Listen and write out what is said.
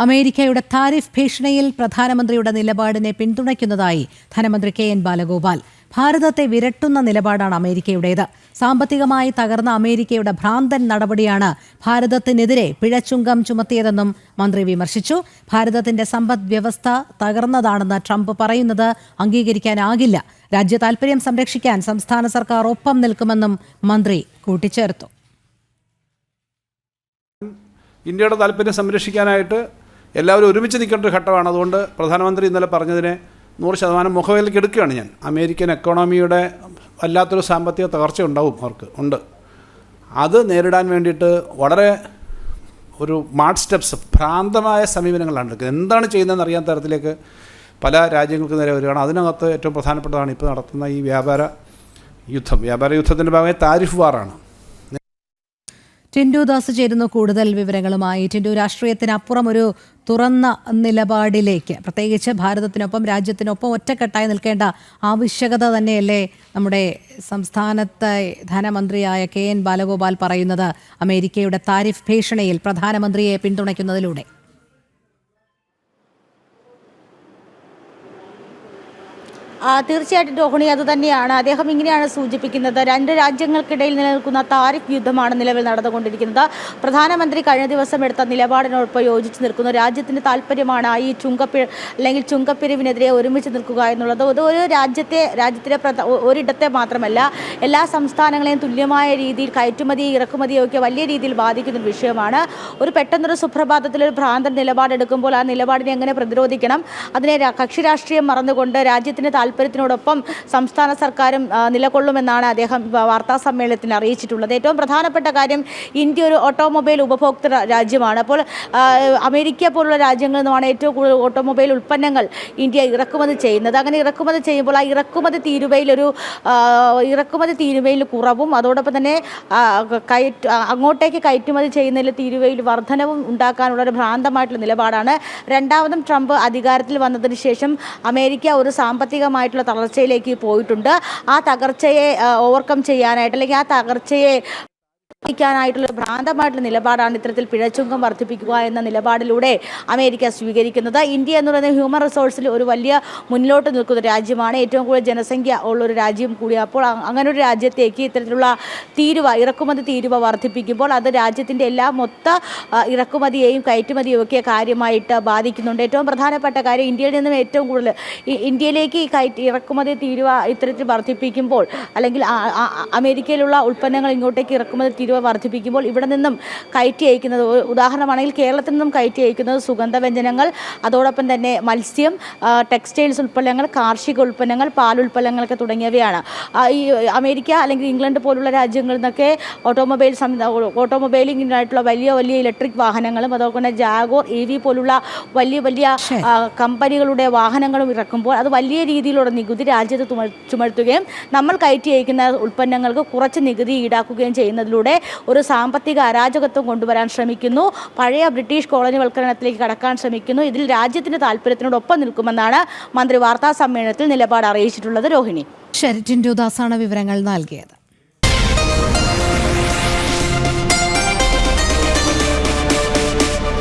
അമേരിക്കയുടെ താരിഫ് ഭീഷണിയിൽ പ്രധാനമന്ത്രിയുടെ നിലപാടിനെ പിന്തുണയ്ക്കുന്നതായി ധനമന്ത്രി കെ.എൻ. ബാലഗോപാൽ. ഭാരതത്തെ വിരട്ടുന്ന നിലപാടാണ് അമേരിക്കയുടേത്. സാമ്പത്തികമായി തകർന്ന അമേരിക്കയുടെ ഭ്രാന്തൻ നടപടിയാണ് ഭാരതത്തിനെതിരെ പിഴച്ചുങ്കം ചുമത്തിയതെന്നും മന്ത്രി വിമർശിച്ചു. ഭാരതത്തിന്റെ സമ്പദ് വ്യവസ്ഥ തകർന്നതാണെന്ന് ട്രംപ് പറയുന്നത് അംഗീകരിക്കാനാകില്ല. രാജ്യ താൽപര്യം സംരക്ഷിക്കാൻ സംസ്ഥാന സർക്കാർ ഒപ്പം നിൽക്കുമെന്നും മന്ത്രി കൂട്ടിച്ചേർത്തു. ഇന്ത്യയുടെ താല്പര്യം സംരക്ഷിക്കാനായിട്ട് എല്ലാവരും ഒരുമിച്ച് നിൽക്കേണ്ട ഒരു ഘട്ടമാണ്. അതുകൊണ്ട് പ്രധാനമന്ത്രി ഇന്നലെ പറഞ്ഞതിനെ 100% മുഖവിലേക്ക് എടുക്കുകയാണ് ഞാൻ. അമേരിക്കൻ എക്കോണമിയുടെ വല്ലാത്തൊരു സാമ്പത്തിക തകർച്ച ഉണ്ടാവും, ഉണ്ട്. അത് നേരിടാൻ വേണ്ടിയിട്ട് വളരെ ഒരു മാർട്ട് സ്റ്റെപ്സ്, ഭ്രാന്തമായ സമീപനങ്ങളാണ് എടുക്കുന്നത്. എന്താണ് ചെയ്യുന്നതെന്ന് അറിയാത്ത തരത്തിലേക്ക് പല രാജ്യങ്ങൾക്ക് നേരെ വരികയാണ്. അതിനകത്ത് ഏറ്റവും പ്രധാനപ്പെട്ടതാണ് ഇപ്പോൾ നടത്തുന്ന ഈ വ്യാപാര യുദ്ധത്തിൻ്റെ ഭാഗമായി താരിഫ് വാറാണ്. ടിൻഡു ദാസ് ചേരുന്നു കൂടുതൽ വിവരങ്ങളുമായി. ടിൻഡു, രാഷ്ട്രീയത്തിനപ്പുറം ഒരു തുറന്ന നിലപാടിലേക്ക്, പ്രത്യേകിച്ച് ഭാരതത്തിനൊപ്പം രാജ്യത്തിനൊപ്പം ഒറ്റക്കെട്ടായി നിൽക്കേണ്ട ആവശ്യകത തന്നെയല്ലേ നമ്മുടെ സംസ്ഥാനത്തെ ധനമന്ത്രിയായ കെ.എൻ. ബാലഗോപാൽ പറയുന്നത് അമേരിക്കയുടെ താരിഫ് ഭീഷണിയിൽ പ്രധാനമന്ത്രിയെ പിന്തുണയ്ക്കുന്നതിലൂടെ? തീർച്ചയായിട്ടും രോഹിണി, അതുതന്നെയാണ്. അദ്ദേഹം ഇങ്ങനെയാണ് സൂചിപ്പിക്കുന്നത്. രണ്ട് രാജ്യങ്ങൾക്കിടയിൽ നിലനിൽക്കുന്ന താരിഫ് യുദ്ധമാണ് നിലവിൽ നടന്നുകൊണ്ടിരിക്കുന്നത്. പ്രധാനമന്ത്രി കഴിഞ്ഞ ദിവസം എടുത്ത നിലപാടിനോടൊപ്പം യോജിച്ച് നിൽക്കുന്നു. രാജ്യത്തിൻ്റെ താല്പര്യമാണ് ഈ ചുങ്കപ്പിരിവിനെതിരെ ഒരുമിച്ച് നിൽക്കുക എന്നുള്ളത്. അത് ഒരു രാജ്യത്തെ ഒരിടത്തെ മാത്രമല്ല, എല്ലാ സംസ്ഥാനങ്ങളെയും തുല്യമായ രീതിയിൽ കയറ്റുമതി ഇറക്കുമതിയൊക്കെ വലിയ രീതിയിൽ ബാധിക്കുന്ന ഒരു വിഷയമാണ്. പെട്ടെന്നൊരു സുപ്രഭാതത്തിൽ ഒരു ഭ്രാന്തൻ നിലപാടെടുക്കുമ്പോൾ ആ നിലപാടിനെ എങ്ങനെ പ്രതിരോധിക്കണം, അതിനെ കക്ഷി രാഷ്ട്രീയം മറന്നുകൊണ്ട് രാജ്യത്തിൻ്റെ താല്പര്യത്തിനോടൊപ്പം സംസ്ഥാന സർക്കാരും നിലകൊള്ളുമെന്നാണ് അദ്ദേഹം വാർത്താ സമ്മേളനത്തിൽ അറിയിച്ചിട്ടുള്ളത്. ഏറ്റവും പ്രധാനപ്പെട്ട കാര്യം, ഇന്ത്യ ഒരു ഓട്ടോമൊബൈൽ ഉപഭോക്തൃ രാജ്യമാണ്. അപ്പോൾ അമേരിക്ക പോലുള്ള രാജ്യങ്ങളിൽ നിന്നുമാണ് ഏറ്റവും കൂടുതൽ ഓട്ടോമൊബൈൽ ഉൽപ്പന്നങ്ങൾ ഇന്ത്യ ഇറക്കുമതി ചെയ്യുന്നത്. അങ്ങനെ ഇറക്കുമതി ചെയ്യുമ്പോൾ ആ ഇറക്കുമതി തീരുവയിൽ കുറവും, അതോടൊപ്പം തന്നെ അങ്ങോട്ടേക്ക് കയറ്റുമതി ചെയ്യുന്നതിൽ തീരുവയിൽ വർധനവും ഉണ്ടാക്കാനുള്ള ഒരു ഭ്രാന്തമായിട്ടുള്ള നിലപാടാണ്. രണ്ടാമതും ട്രംപ് അധികാരത്തിൽ വന്നതിന് ശേഷം അമേരിക്ക ഒരു സാമ്പത്തികമായിട്ടുള്ള തളർച്ചയിലേക്ക് പോയിട്ടുണ്ട്. ആ തകർച്ചയെ ഓവർകം ചെയ്യാനായിട്ട്, അല്ലെങ്കിൽ ആ തകർച്ചയെ ായിട്ടുള്ള ഭ്രാന്തമായിട്ടുള്ള നിലപാടാണ് ഇത്തരത്തിൽ പിഴച്ചുങ്കം വർദ്ധിപ്പിക്കുക എന്ന നിലപാടിലൂടെ അമേരിക്ക സ്വീകരിക്കുന്നത്. ഇന്ത്യ എന്ന് പറയുന്നത് ഹ്യൂമൻ റിസോഴ്സിൽ ഒരു വലിയ മുന്നിലോട്ട് നിൽക്കുന്ന രാജ്യമാണ്. ഏറ്റവും കൂടുതൽ ജനസംഖ്യ ഉള്ളൊരു രാജ്യം കൂടിയാണ്. അപ്പോൾ അങ്ങനെ ഒരു രാജ്യത്തേക്ക് ഇത്തരത്തിലുള്ള ഇറക്കുമതി തീരുവ വർദ്ധിപ്പിക്കുമ്പോൾ അത് രാജ്യത്തിൻ്റെ എല്ലാ മൊത്ത ഇറക്കുമതിയെയും കയറ്റുമതിയും ഒക്കെ കാര്യമായിട്ട് ബാധിക്കുന്നുണ്ട്. ഏറ്റവും പ്രധാനപ്പെട്ട കാര്യം, ഇന്ത്യയിൽ നിന്നും ഏറ്റവും കൂടുതൽ ഇന്ത്യയിലേക്ക് ഇറക്കുമതി തീരുവ ഇത്തരത്തിൽ വർദ്ധിപ്പിക്കുമ്പോൾ, അല്ലെങ്കിൽ അമേരിക്കയിലുള്ള ഉൽപ്പന്നങ്ങൾ ഇങ്ങോട്ടേക്ക് ഇറക്കുമതി തീരുവ വർദ്ധിപ്പിക്കുമ്പോൾ ഇവിടെ നിന്നും കയറ്റി അയക്കുന്നത്, ഉദാഹരണമാണെങ്കിൽ കേരളത്തിൽ നിന്നും കയറ്റി അയക്കുന്നത് സുഗന്ധവ്യഞ്ജനങ്ങൾ, അതോടൊപ്പം തന്നെ മത്സ്യം, ടെക്സ്റ്റൈൽസ് ഉൽപ്പന്നങ്ങൾ, കാർഷിക ഉൽപ്പന്നങ്ങൾ, പാലുൽപ്പന്നങ്ങളൊക്കെ തുടങ്ങിയവയാണ്. ഈ അമേരിക്ക അല്ലെങ്കിൽ ഇംഗ്ലണ്ട് പോലുള്ള രാജ്യങ്ങളിൽ നിന്നൊക്കെ ഓട്ടോമൊബൈലിങ്ങിനായിട്ടുള്ള വലിയ വലിയ ഇലക്ട്രിക് വാഹനങ്ങളും, അതോടൊപ്പം തന്നെ ജാഗോർ, EV പോലുള്ള വലിയ വലിയ കമ്പനികളുടെ വാഹനങ്ങളും ഇറക്കുമ്പോൾ അത് വലിയ രീതിയിലുള്ള നികുതി രാജ്യത്ത് ചുമത്തുകയും നമ്മൾ കയറ്റി അയക്കുന്ന ഉൽപ്പന്നങ്ങൾക്ക് കുറച്ച് നികുതി ഈടാക്കുകയും ചെയ്യുന്നതിലൂടെ ഒരു സാമ്പത്തിക അരാജകത്വം കൊണ്ടുവരാൻ ശ്രമിക്കുന്നു. പഴയ ബ്രിട്ടീഷ് കോളനിവൽക്കരണത്തിലേക്ക് കടക്കാൻ ശ്രമിക്കുന്നു. ഇതിൽ രാജ്യത്തിന്റെ താല്പര്യത്തിനോടൊപ്പം നിൽക്കുമെന്നാണ് മന്ത്രി വാർത്താ സമ്മേളനത്തിൽ നിലപാട് അറിയിച്ചിട്ടുള്ളത്. രോഹിണി. ശരി, ടിൻഡു ദാസാണ് വിവരങ്ങൾ നൽകിയത്.